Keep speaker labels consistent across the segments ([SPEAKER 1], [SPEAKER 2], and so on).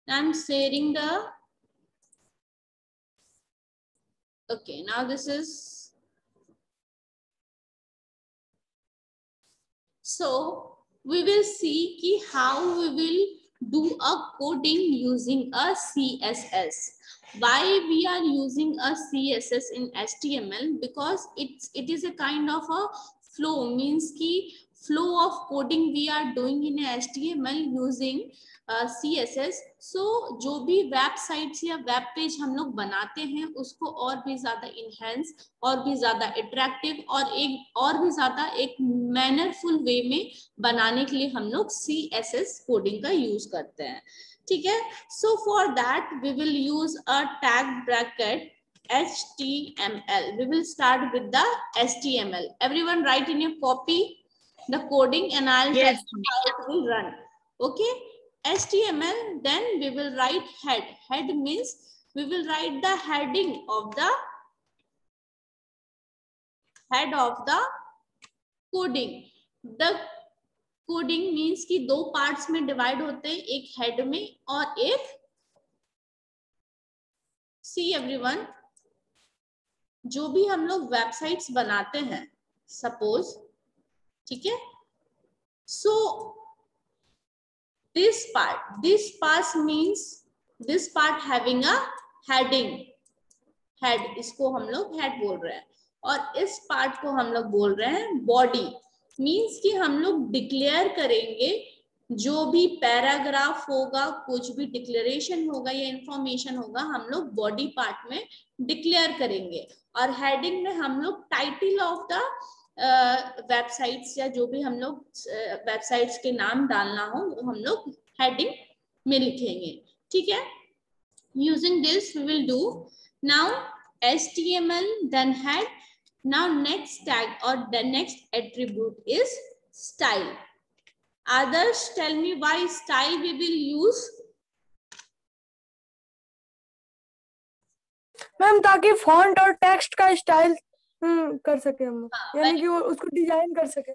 [SPEAKER 1] I'm sharing the, okay, now this is, so we will see ki how we will do a coding using a CSS. Why we are using a CSS in HTML? Because it is a kind of a flow, means ki flow of coding we are doing in HTML using CSS. So जो भी websites या web page हम लोग बनाते हैं उसको और भी ज्यादा इनहेंस और भी ज्यादा अट्रैक्टिव और भी ज्यादा एक मैनरफुल वे में बनाने के लिए हम लोग CSS कोडिंग का यूज करते हैं. ठीक है. So for that we will use a tag bracket HTML. We will start with the HTML. Everyone write in your copy the coding and I'll tell you how it will run. Okay. HTML, then we will write head. Head means we will write the heading of the head of the coding. The coding means कि दो parts में divide होते हैं, एक head में और एक, see everyone, जो भी हम लोग वेबसाइट्स बनाते हैं सपोज, ठीक है, so this part means this part having a heading, head, इसको हम लोग head बोल रहे हैं, और इस पार्ट को हम लोग बोल रहे हैं बॉडी. मीन्स कि हम लोग डिक्लेयर करेंगे जो भी पैराग्राफ होगा, कुछ भी डिक्लेरेशन होगा या इंफॉर्मेशन होगा, हम लोग बॉडी पार्ट में डिक्लेयर करेंगे. और हेडिंग में हम लोग टाइटल ऑफ द वेबसाइट्स या जो भी हम लोग वेबसाइट्स के नाम डालना हो वो हम लोग हेडिंग में लिखेंगे. ठीक है. Using this we will do now HTML, then head. Now next tag or the next attribute is style. Others tell me why style we will use.
[SPEAKER 2] Ma'am ताकि फॉन्ट और टेक्स्ट का स्टाइल कर सके हम, यानी कि वो उसको डिजाइन कर सके.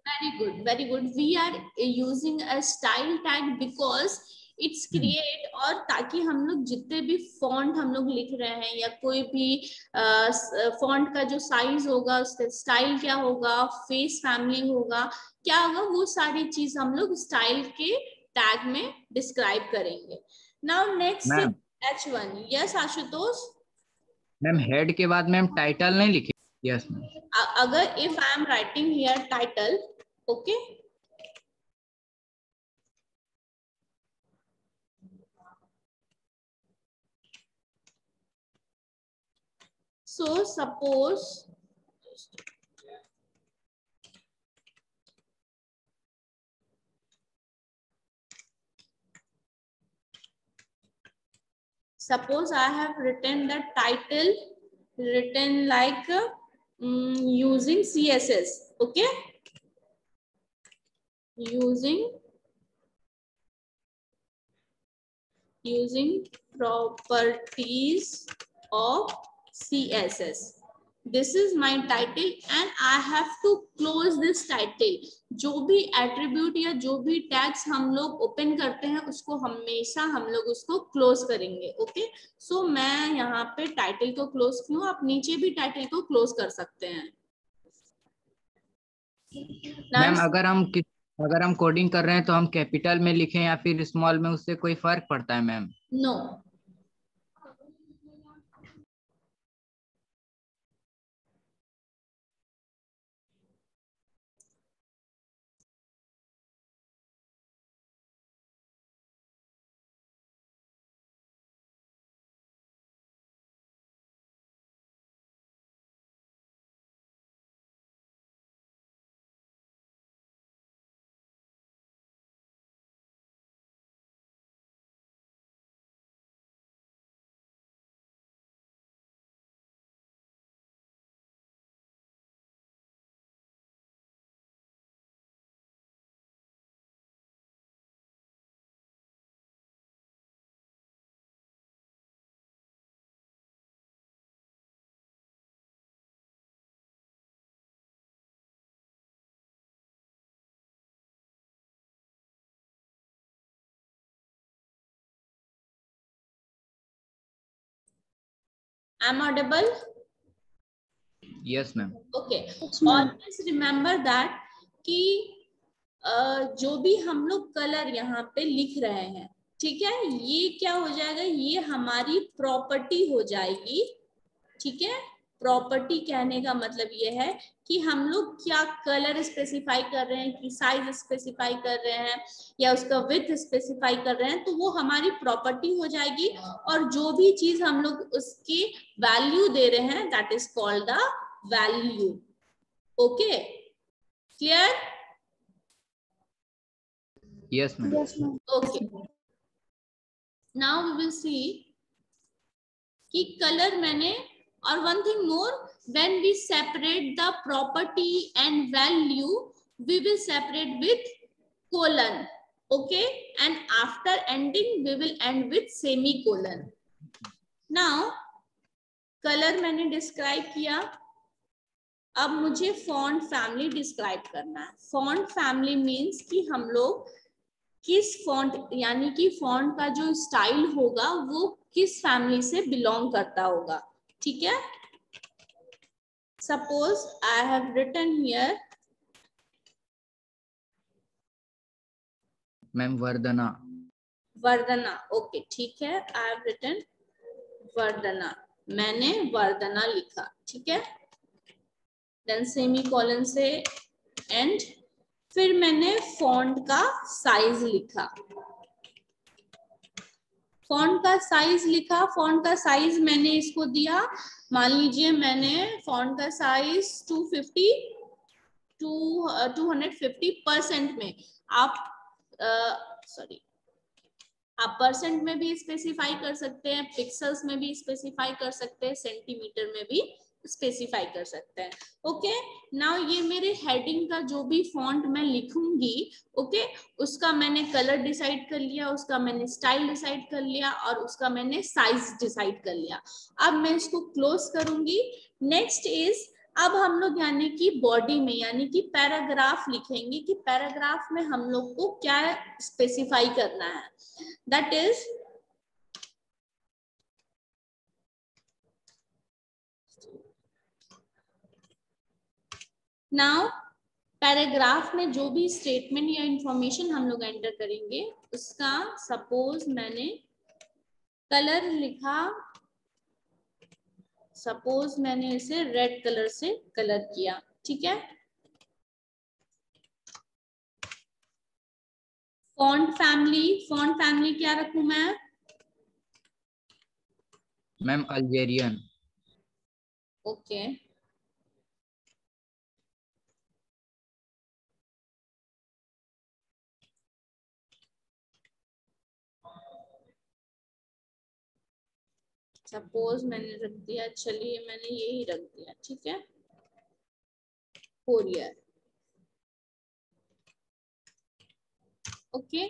[SPEAKER 1] Very good. We are using a style tag because it's create, और ताकि हम लोग जितने भी फॉन्ट हम लोग लिख रहे हैं या कोई भी फॉन्ट का जो साइज होगा, उसका स्टाइल क्या होगा, फेस फैमिली होगा, क्या होगा, वो सारी चीज हम लोग स्टाइल के टैग में डिस्क्राइब करेंगे. Now next H1. Yes Ashutosh.
[SPEAKER 3] Ma'am head के बाद मैम टाइटल नहीं लिखे. Yes ma'am.
[SPEAKER 1] अगर if I am writing here title, okay, so suppose I have written the title, written like using CSS, okay, using properties of CSS. This is my title and I have to close this title. जो भी attribute या जो भी tags हम लोग open करते हैं उसको हमेशा हम लोग उसको क्लोज करेंगे. ओके. सो मैं यहाँ पे टाइटल को क्लोज क्यों, आप नीचे भी टाइटल को क्लोज कर सकते हैं.
[SPEAKER 3] मैम अगर हम कोडिंग कर रहे हैं तो हम कैपिटल में लिखें या फिर स्मॉल में, उससे कोई फर्क पड़ता है ma'am?
[SPEAKER 1] No. I'm audible?
[SPEAKER 3] Yes ma'am.
[SPEAKER 1] Okay. Always remember that कि जो भी हम लोग कलर यहाँ पे लिख रहे हैं, ठीक है, ये क्या हो जाएगा, ये हमारी प्रॉपर्टी हो जाएगी, ठीक है। प्रॉपर्टी कहने का मतलब ये है कि हम लोग क्या कलर स्पेसिफाई कर रहे हैं, कि साइज स्पेसिफाई कर रहे हैं या उसका विड्थ स्पेसिफाई कर रहे हैं, तो वो हमारी प्रॉपर्टी हो जाएगी। और जो भी चीज हम लोग उसकी वैल्यू दे रहे हैं, that is called the value. Okay, clear?
[SPEAKER 3] Yes ma'am.
[SPEAKER 1] Okay, now we will see कि कलर मैंने, और one thing more, when we separate the property and value we will separate with colon, okay, and after ending we will end with semicolon. Now colour मैंने describe किया, अब मुझे font family describe करना है। Font family means कि हम लोग किस फॉन्ट, यानी कि फॉन्ट का जो स्टाइल होगा वो किस फैमिली से बिलोंग करता होगा, ठीक है। Suppose I have written here
[SPEAKER 3] ma'am Vardhana.
[SPEAKER 1] Vardhana, okay, ठीक है, आई हैव रिटन वर्धना, मैंने वर्धना लिखा, ठीक है। देन सेमी कॉलन से एंड, फिर मैंने फॉन्ट का साइज लिखा, फॉन्ट का साइज लिखा, फॉन्ट का साइज मैंने इसको दिया, मान लीजिए मैंने फॉन्ट का साइज 250% में, आप सॉरी, आप परसेंट में भी स्पेसिफाई कर सकते हैं, पिक्सल्स में भी स्पेसिफाई कर सकते हैं, सेंटीमीटर में भी स्पेसिफाई कर सकते हैं। ओके, नाउ ये मेरे हेडिंग का जो भी फॉन्ट मैं लिखूंगी, ओके, उसका मैंने कलर डिसाइड कर लिया, उसका मैंने स्टाइल डिसाइड कर लिया, और उसका मैंने साइज डिसाइड कर लिया। अब मैं इसको क्लोज करूंगी। नेक्स्ट इज, अब हम लोग यानी कि बॉडी में, यानी कि पैराग्राफ लिखेंगे कि पैराग्राफ में हम लोग को क्या स्पेसिफाई करना है, दैट इज नाउ पैराग्राफ में जो भी स्टेटमेंट या इंफॉर्मेशन हम लोग एंटर करेंगे, उसका सपोज मैंने कलर लिखा, सपोज मैंने इसे रेड कलर से कलर किया, ठीक है। फॉन्ट फैमिली क्या रखूं मैं?
[SPEAKER 3] Ma'am Algerian.
[SPEAKER 1] ओके, सपोज मैंने रख दिया, चलिए मैंने यही रख दिया, ठीक है, कोरियर। ओके,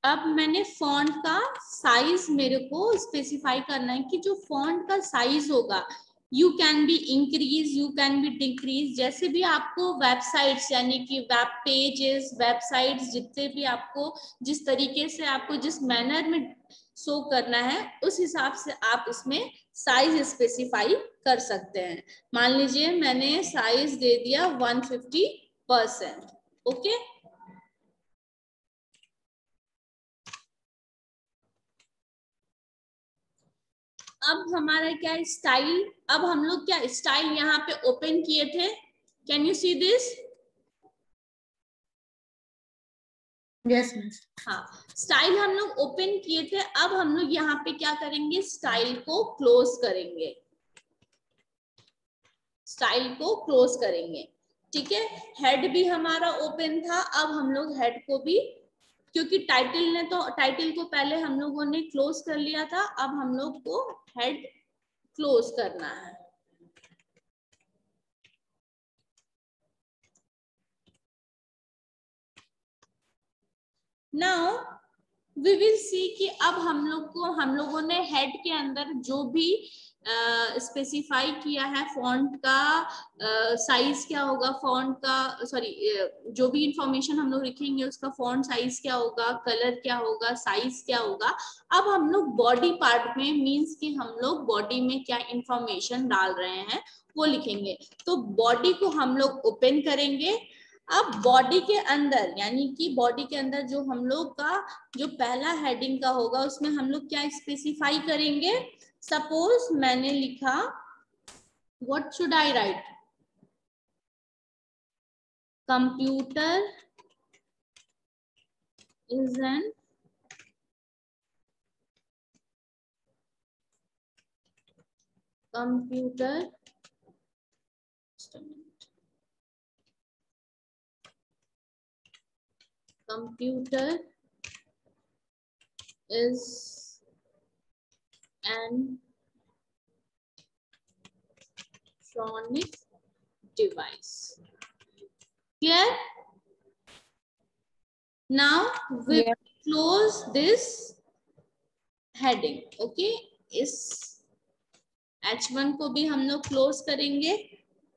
[SPEAKER 1] अब मैंने फॉन्ट का साइज मेरे को स्पेसिफाई करना है कि जो फॉन्ट का साइज होगा, you can be increase, you can be decrease, जैसे भी आपको वेबसाइट्स, यानी कि वेब पेजेस, वेबसाइट्स, जितने भी आपको जिस तरीके से आपको जिस मैनर में शो करना है, उस हिसाब से आप इसमें साइज स्पेसिफाई कर सकते हैं। मान लीजिए मैंने साइज दे दिया 150%, ओके। अब हमारा क्या स्टाइल, अब हम लोग क्या स्टाइल यहाँ पे ओपन किए थे, can you see this?
[SPEAKER 2] Yes.
[SPEAKER 1] हाँ, स्टाइल हम लोग ओपन किए थे, अब हम लोग यहाँ पे क्या करेंगे, स्टाइल को क्लोज करेंगे, स्टाइल को क्लोज करेंगे, ठीक है। हेड भी हमारा ओपन था, अब हम लोग हेड को भी, क्योंकि टाइटल को पहले हम लोगों ने क्लोज कर लिया था, अब हम लोग को हेड क्लोज करना है। नाउ वी विल सी कि अब हम लोगों ने हेड के अंदर जो भी स्पेसिफाई किया है फॉन्ट का साइज क्या होगा, फॉन्ट का सॉरी जो भी इंफॉर्मेशन हम लोग लिखेंगे उसका फॉन्ट साइज क्या होगा, कलर क्या होगा, साइज क्या होगा। अब हम लोग बॉडी पार्ट में मींस कि हम लोग बॉडी में क्या इंफॉर्मेशन डाल रहे हैं वो लिखेंगे। तो बॉडी को हम लोग ओपन करेंगे। अब बॉडी के अंदर यानी कि बॉडी के अंदर जो हम लोग का जो पहला हेडिंग का होगा उसमें हम लोग क्या स्पेसिफाई करेंगे। सपोज मैंने लिखा what should I right, computer is an computer computer is an electronic device. Clear? Now we close this heading. Okay, इस H1 को भी हम लोग क्लोज करेंगे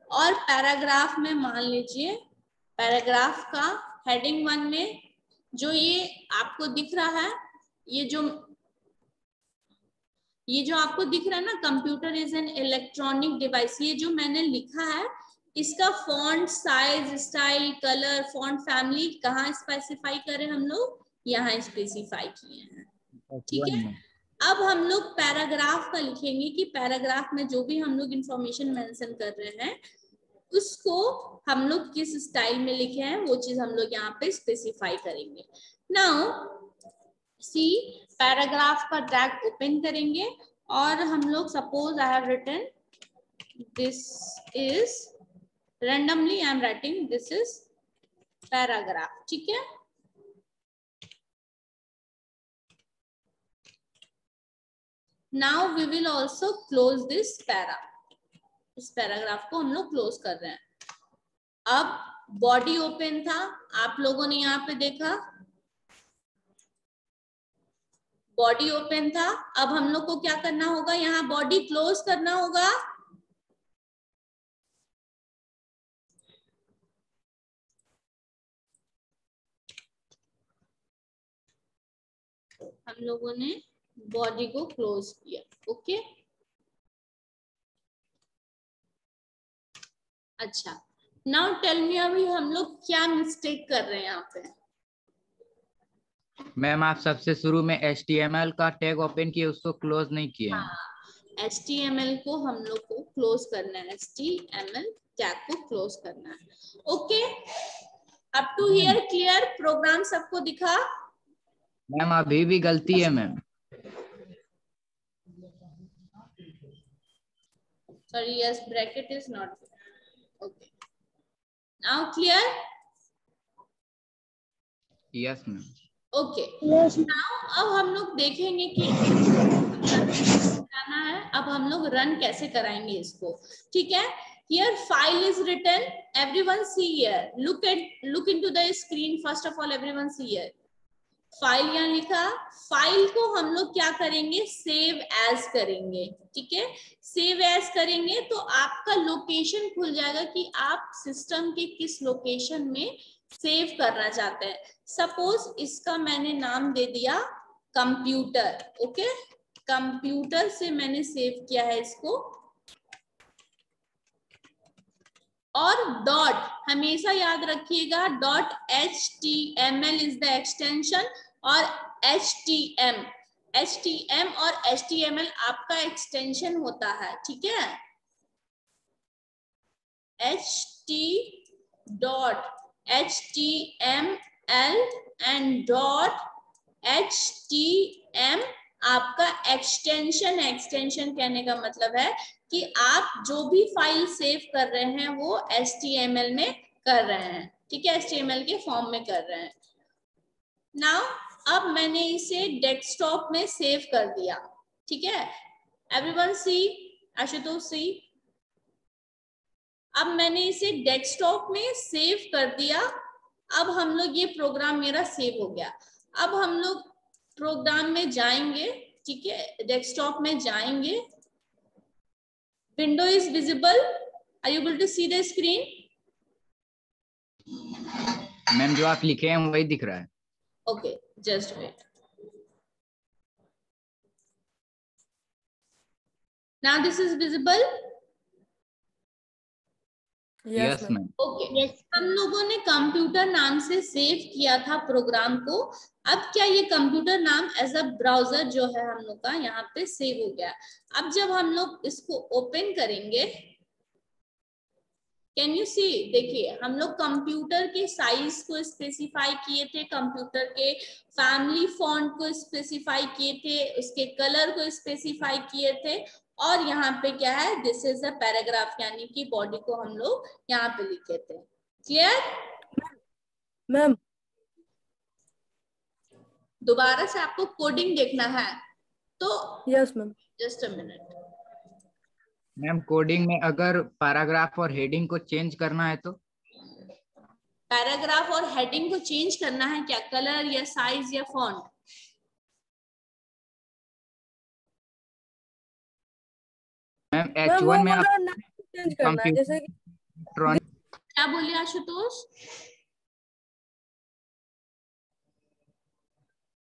[SPEAKER 1] और पैराग्राफ में मान लीजिए पैराग्राफ का हेडिंग 1 में जो ये आपको दिख रहा है, ये जो आपको दिख रहा है ना, computer is an electronic device, ये जो मैंने लिखा है इसका font size, style, colour, font family कहाँ स्पेसिफाई करें हम लोग, यहाँ स्पेसिफाई किए हैं। ठीक है, अब हम लोग पैराग्राफ का लिखेंगे कि पैराग्राफ में जो भी हम लोग इंफॉर्मेशन मेंशन कर रहे हैं उसको हम लोग किस स्टाइल में लिखे हैं वो चीज हम लोग यहाँ पे स्पेसिफाई करेंगे। नाउ सी पैराग्राफ का टैग ओपन करेंगे और हम लोग suppose I have written this is randomly I am writing this is paragraph. ठीक है, now we will also close this para. इस पैराग्राफ को हम लोग क्लोज कर रहे हैं। अब बॉडी ओपन था, आप लोगों ने यहाँ पे देखा बॉडी ओपन था। अब हम लोग को क्या करना होगा, यहाँ बॉडी क्लोज करना होगा। हम लोगों ने बॉडी को क्लोज किया। ओके, अच्छा, नाउ टेल मी अभी हम लोग क्या मिस्टेक कर रहे हैं यहाँ पे।
[SPEAKER 3] मैम आप सबसे शुरू में HTML का टैग ओपन किए, उसको क्लोज नहीं किए हैं।
[SPEAKER 1] हाँ, HTML को हम लोग को क्लोज करना है, HTML टैग को क्लोज करना है। Okay, up to here clear, program सबको दिखा।
[SPEAKER 3] मैम अभी भी गलती है ma'am.
[SPEAKER 1] Sorry, yes, bracket is not there. Okay, now clear?
[SPEAKER 3] Yes ma'am.
[SPEAKER 1] Okay, now अब हम लोग देखेंगे कि करना है। अब हम लोग रन कैसे कराएंगे इसको। ठीक है, here file is written, everyone see here, look into the screen first of all, everyone see here, file यहाँ लिखा। फाइल को हम लोग क्या करेंगे, सेव एज करेंगे। ठीक है, सेव एज करेंगे तो आपका लोकेशन खुल जाएगा कि आप सिस्टम के किस लोकेशन में सेव करना चाहते हैं। सपोज इसका मैंने नाम दे दिया कंप्यूटर। ओके, कंप्यूटर से मैंने सेव किया है इसको। और डॉट हमेशा याद रखिएगा, dot HTML is the extension और HTM और HTML आपका एक्सटेंशन होता है। ठीक है, HTML एंड डॉट HTM आपका एक्सटेंशन। एक्सटेंशन कहने का मतलब है कि आप जो भी फाइल सेव कर रहे हैं वो HTML में कर रहे हैं। ठीक है, HTML के फॉर्म में कर रहे हैं। नाउ अब मैंने इसे डेस्कटॉप में सेव कर दिया। ठीक है, एवरीवन सी, आशुतोष सी, अब मैंने इसे डेस्कटॉप में सेव कर दिया। अब हम लोग ये प्रोग्राम मेरा सेव हो गया। अब हम लोग प्रोग्राम में जाएंगे। ठीक है, डेस्कटॉप में जाएंगे Window is visible. Are you able to see the screen?
[SPEAKER 3] Ma'am जो आप लिखे हैं वही दिख रहा है.
[SPEAKER 1] Okay, just wait. Now this is visible.
[SPEAKER 3] Yes ma'am.
[SPEAKER 1] Okay, हम लोगों ने कंप्यूटर नाम से सेव किया था प्रोग्राम को. अब क्या ये कंप्यूटर नाम एज अ ब्राउजर जो है हम लोग का यहाँ पे सेव हो गया. अब जब हम लोग इसको ओपन करेंगे, कैन यू सी, देखिए हम लोग कंप्यूटर के साइज को स्पेसिफाई किए थे, कंप्यूटर के फैमिली फॉन्ट को स्पेसिफाई किए थे, उसके कलर को स्पेसिफाई किए थे, और यहाँ पे क्या है, दिस इज अ पैराग्राफ, यानी कि बॉडी को हम लोग यहाँ पे लिखे थे. Clear
[SPEAKER 2] ma'am?
[SPEAKER 1] दोबारा से आपको कोडिंग देखना है तो
[SPEAKER 2] yes ma'am.
[SPEAKER 1] Just a minute.
[SPEAKER 3] Ma'am coding में अगर पैराग्राफ और हेडिंग को चेंज करना है तो?
[SPEAKER 1] पैराग्राफ और हेडिंग को चेंज करना है क्या, कलर या साइज या फॉन्ट?
[SPEAKER 3] मैम H1 में आप
[SPEAKER 2] चेंज करना है, जैसे कि
[SPEAKER 1] क्या बोले आशुतोष?